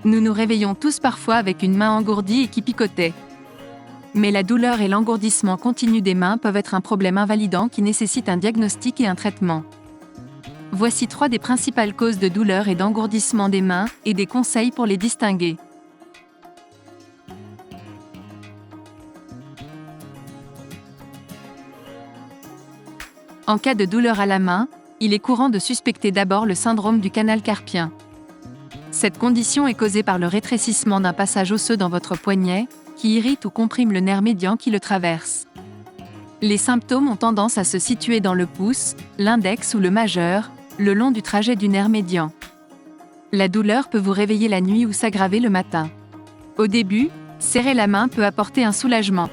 Nous nous réveillons tous parfois avec une main engourdie et qui picotait. Mais la douleur et l'engourdissement continu des mains peuvent être un problème invalidant qui nécessite un diagnostic et un traitement. Voici 3 des principales causes de douleur et d'engourdissement des mains, et des conseils pour les distinguer. En cas de douleur à la main, il est courant de suspecter d'abord le syndrome du canal carpien. Cette condition est causée par le rétrécissement d'un passage osseux dans votre poignet, qui irrite ou comprime le nerf médian qui le traverse. Les symptômes ont tendance à se situer dans le pouce, l'index ou le majeur, le long du trajet du nerf médian. La douleur peut vous réveiller la nuit ou s'aggraver le matin. Au début, serrer la main peut apporter un soulagement.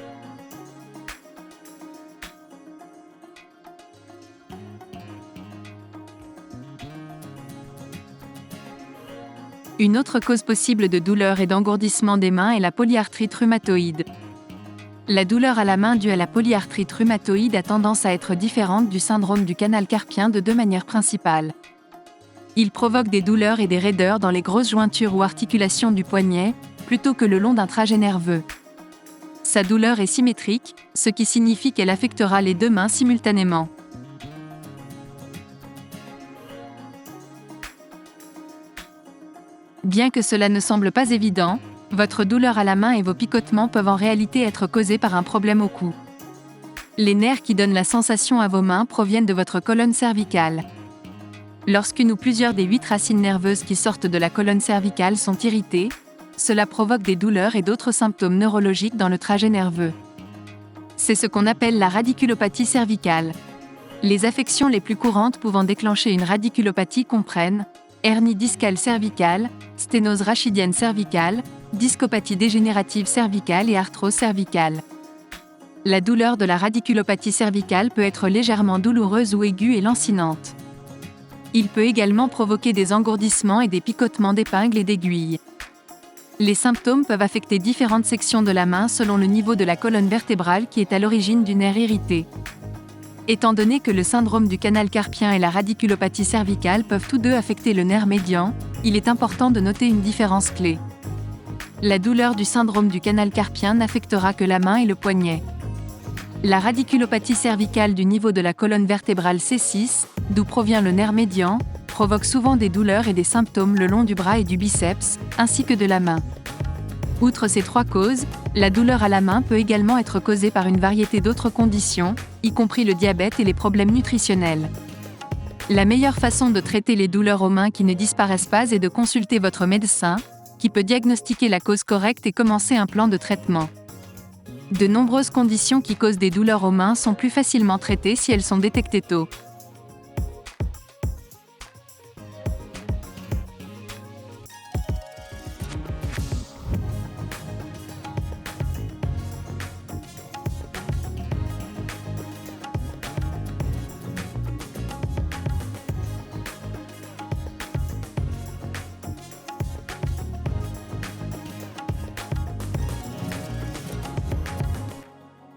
Une autre cause possible de douleur et d'engourdissement des mains est la polyarthrite rhumatoïde. La douleur à la main due à la polyarthrite rhumatoïde a tendance à être différente du syndrome du canal carpien de 2 manières principales. Il provoque des douleurs et des raideurs dans les grosses jointures ou articulations du poignet, plutôt que le long d'un trajet nerveux. Sa douleur est symétrique, ce qui signifie qu'elle affectera les 2 mains simultanément. Bien que cela ne semble pas évident, votre douleur à la main et vos picotements peuvent en réalité être causés par un problème au cou. Les nerfs qui donnent la sensation à vos mains proviennent de votre colonne cervicale. Lorsqu'une ou plusieurs des 8 racines nerveuses qui sortent de la colonne cervicale sont irritées, cela provoque des douleurs et d'autres symptômes neurologiques dans le trajet nerveux. C'est ce qu'on appelle la radiculopathie cervicale. Les affections les plus courantes pouvant déclencher une radiculopathie comprennent hernie discale cervicale, sténose rachidienne cervicale, discopathie dégénérative cervicale et arthrose cervicale. La douleur de la radiculopathie cervicale peut être légèrement douloureuse ou aiguë et lancinante. Il peut également provoquer des engourdissements et des picotements d'épingles et d'aiguilles. Les symptômes peuvent affecter différentes sections de la main selon le niveau de la colonne vertébrale qui est à l'origine du nerf irrité. Étant donné que le syndrome du canal carpien et la radiculopathie cervicale peuvent tous deux affecter le nerf médian, il est important de noter une différence clé. La douleur du syndrome du canal carpien n'affectera que la main et le poignet. La radiculopathie cervicale du niveau de la colonne vertébrale C6, d'où provient le nerf médian, provoque souvent des douleurs et des symptômes le long du bras et du biceps, ainsi que de la main. Outre ces 3 causes, la douleur à la main peut également être causée par une variété d'autres conditions, y compris le diabète et les problèmes nutritionnels. La meilleure façon de traiter les douleurs aux mains qui ne disparaissent pas est de consulter votre médecin, qui peut diagnostiquer la cause correcte et commencer un plan de traitement. De nombreuses conditions qui causent des douleurs aux mains sont plus facilement traitées si elles sont détectées tôt.